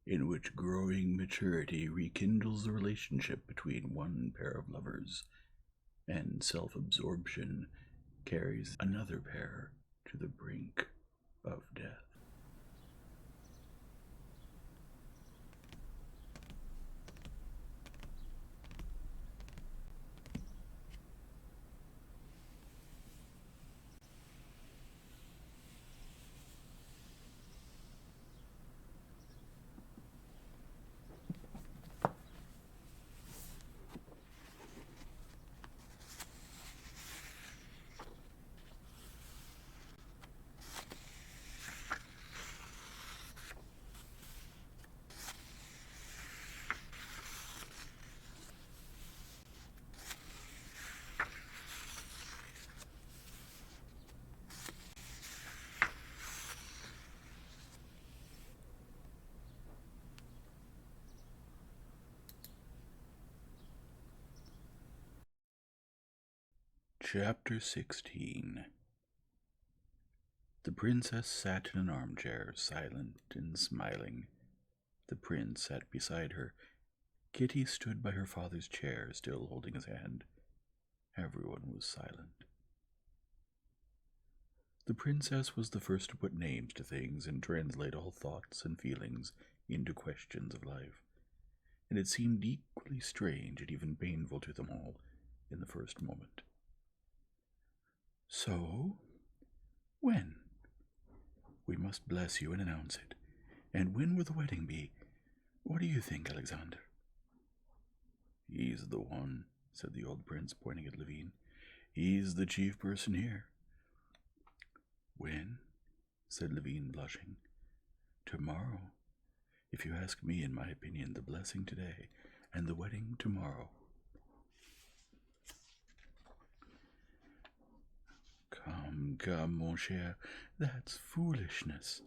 in which growing maturity rekindles the relationship between one pair of lovers, and self-absorption carries another pair to the brink of death. Chapter 16. The princess sat in an armchair, silent and smiling. The prince sat beside her. Kitty stood by her father's chair, still holding his hand. Everyone was silent. The princess was the first to put names to things and translate all thoughts and feelings into questions of life, and it seemed equally strange and even painful to them all in the first moment. So, when? We must bless you and announce it. And when will the wedding be? What do you think, Alexander? He's the one, said the old prince, pointing at Levine. He's the chief person here. When? Said Levine, blushing. Tomorrow. If you ask me, in my opinion, the blessing today, and the wedding tomorrow. Come, mon cher, that's foolishness.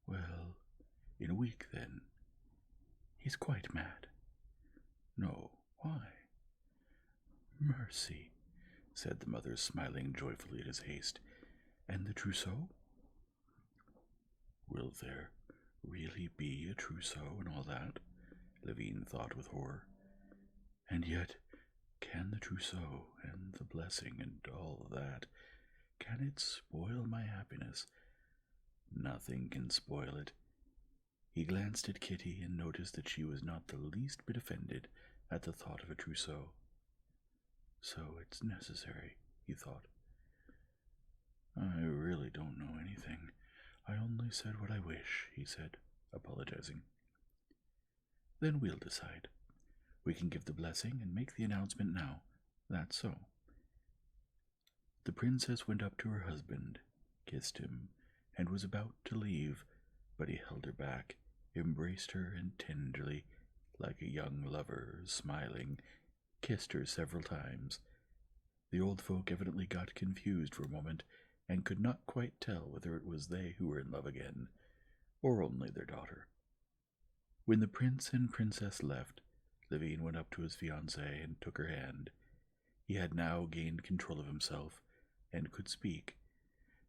Well, in a week, then. He's quite mad. No, why? Mercy, said the mother, smiling joyfully at his haste. And the trousseau? Will there really be a trousseau and all that? Levine thought with horror. And yet, can the trousseau and the blessing and all that, can it spoil my happiness? Nothing can spoil it. He glanced at Kitty and noticed that she was not the least bit offended at the thought of a trousseau. So it's necessary, he thought. I really don't know anything. I only said what I wish, he said, apologizing. Then we'll decide. We can give the blessing and make the announcement now. That's so. The princess went up to her husband, kissed him, and was about to leave, but he held her back, embraced her, and tenderly, like a young lover, smiling, kissed her several times. The old folk evidently got confused for a moment, and could not quite tell whether it was they who were in love again, or only their daughter. When the prince and princess left, Levine went up to his fiancée and took her hand. He had now gained control of himself, and could speak,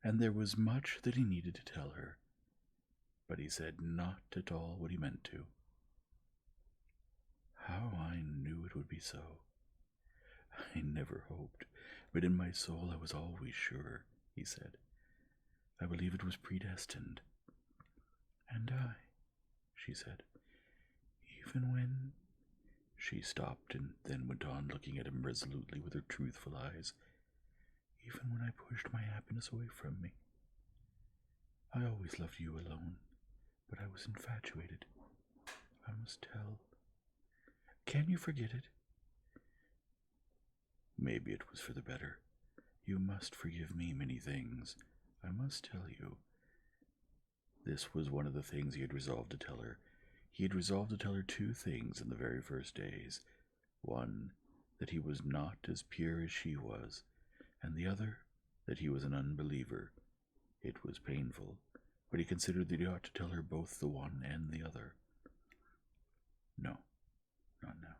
and there was much that he needed to tell her, but he said not at all what he meant to. How I knew it would be so. I never hoped, but in my soul I was always sure, he said. I believe it was predestined. And I, she said, even when... She stopped and then went on, looking at him resolutely with her truthful eyes. Even when I pushed my happiness away from me. I always loved you alone, but I was infatuated. I must tell. Can you forget it? Maybe it was for the better. You must forgive me many things. I must tell you. This was one of the things he had resolved to tell her. He had resolved to tell her two things in the very first days. One, that he was not as pure as she was, and the other, that he was an unbeliever. It was painful, but he considered that he ought to tell her both the one and the other. No, not now.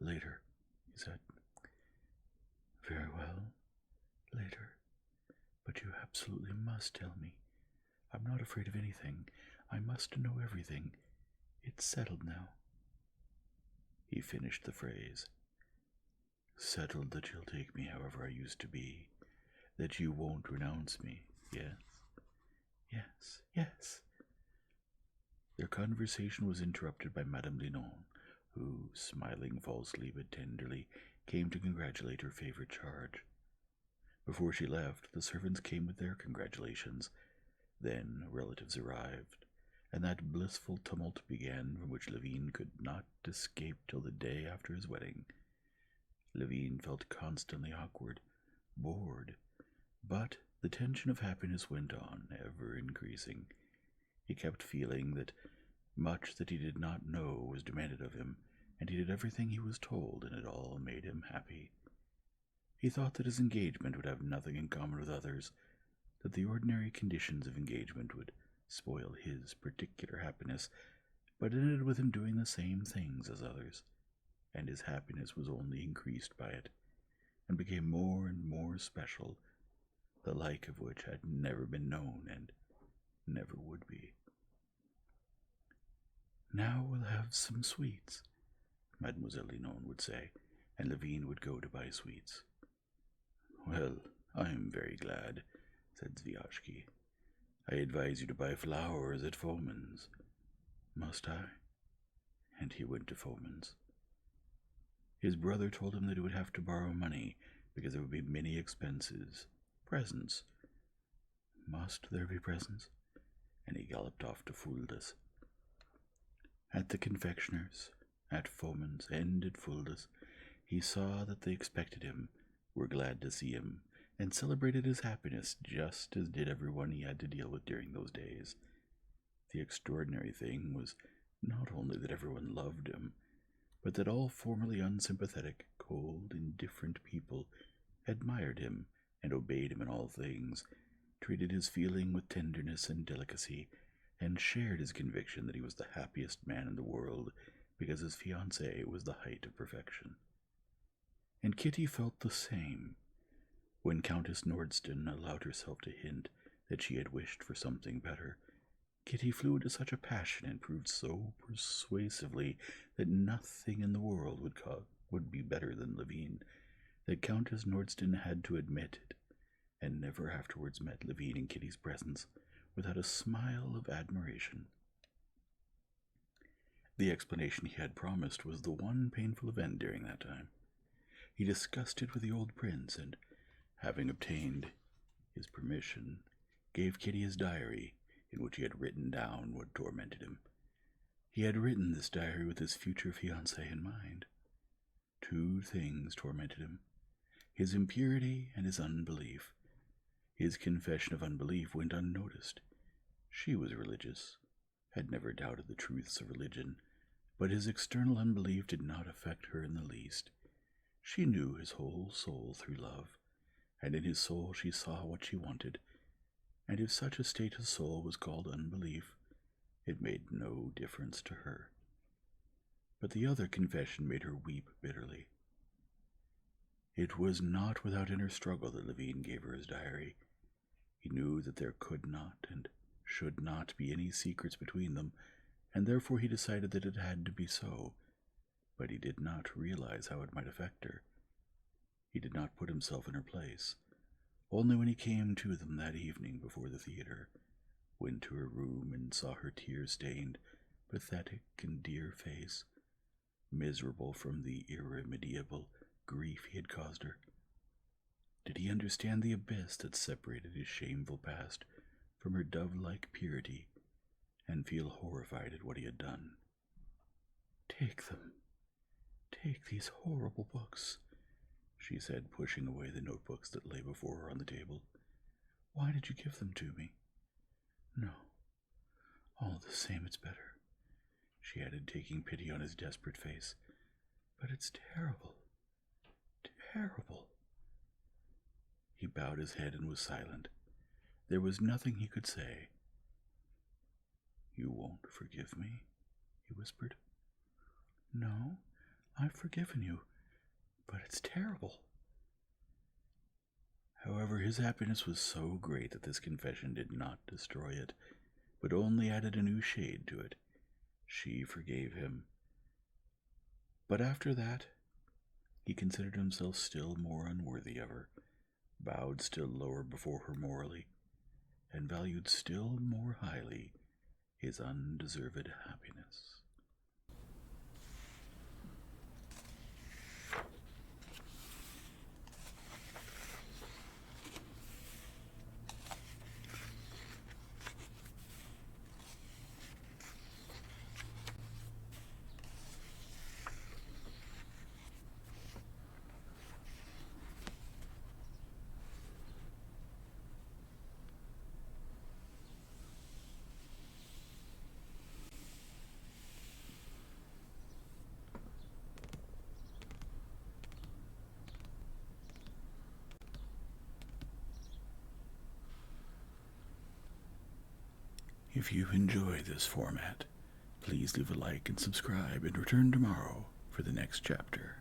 Later, he said. Very well, later. But you absolutely must tell me. I'm not afraid of anything. I must know everything. It's settled now." He finished the phrase. "Settled that you'll take me however I used to be, that you won't renounce me, yes?" "Yes, yes." Their conversation was interrupted by Madame Linon, who, smiling falsely but tenderly, came to congratulate her favorite charge. Before she left, the servants came with their congratulations. Then relatives arrived, and that blissful tumult began from which Levine could not escape till the day after his wedding. Levine felt constantly awkward, bored, but the tension of happiness went on, ever increasing. He kept feeling that much that he did not know was demanded of him, and he did everything he was told, and it all made him happy. He thought that his engagement would have nothing in common with others, that the ordinary conditions of engagement would spoil his particular happiness, but it ended with him doing the same things as others, and his happiness was only increased by it, and became more and more special, the like of which had never been known and never would be. "Now we'll have some sweets," Mademoiselle Linon would say, and Levine would go to buy sweets. "Well, I am very glad," said Zviashki. "I advise you to buy flowers at Fomin's." "Must I?" And he went to Fomin's. His brother told him that he would have to borrow money, because there would be many expenses. Presents. Must there be presents? And he galloped off to Fulda's. At the confectioner's, at Fomin's, and at Fulda's, he saw that they expected him, were glad to see him, and celebrated his happiness just as did everyone he had to deal with during those days. The extraordinary thing was not only that everyone loved him, but that all formerly unsympathetic, cold, indifferent people admired him and obeyed him in all things, treated his feeling with tenderness and delicacy, and shared his conviction that he was the happiest man in the world because his fiancée was the height of perfection. And Kitty felt the same. When Countess Nordston allowed herself to hint that she had wished for something better, Kitty flew into such a passion and proved so persuasively that nothing in the world would be better than Levine, that Countess Nordston had to admit it, and never afterwards met Levine in Kitty's presence without a smile of admiration. The explanation he had promised was the one painful event during that time. He discussed it with the old prince, and, having obtained his permission, gave Kitty his diary, in which he had written down what tormented him. He had written this diary with his future fiancée in mind. 2 things tormented him: his impurity and his unbelief. His confession of unbelief went unnoticed. She was religious, had never doubted the truths of religion, but his external unbelief did not affect her in the least. She knew his whole soul through love, and in his soul she saw what she wanted, and if such a state of soul was called unbelief, it made no difference to her. But the other confession made her weep bitterly. It was not without inner struggle that Levine gave her his diary. He knew that there could not and should not be any secrets between them, and therefore he decided that it had to be so, but he did not realize how it might affect her. He did not put himself in her place. Only when he came to them that evening before the theater, went to her room and saw her tear-stained, pathetic and dear face, miserable from the irremediable grief he had caused her, did he understand the abyss that separated his shameful past from her dove-like purity, and feel horrified at what he had done. "Take them. Take these horrible books," she said, pushing away the notebooks that lay before her on the table. "Why did you give them to me? No. All the same, it's better," she added, taking pity on his desperate face. "But it's terrible. Terrible." He bowed his head and was silent. There was nothing he could say. "You won't forgive me?" he whispered. "No, I've forgiven you, but it's terrible." However, his happiness was so great that this confession did not destroy it. but only added a new shade to it. She forgave him. But after that, he considered himself still more unworthy of her, bowed still lower before her morally, and valued still more highly his undeserved happiness. If you enjoy this format, please leave a like and subscribe and return tomorrow for the next chapter.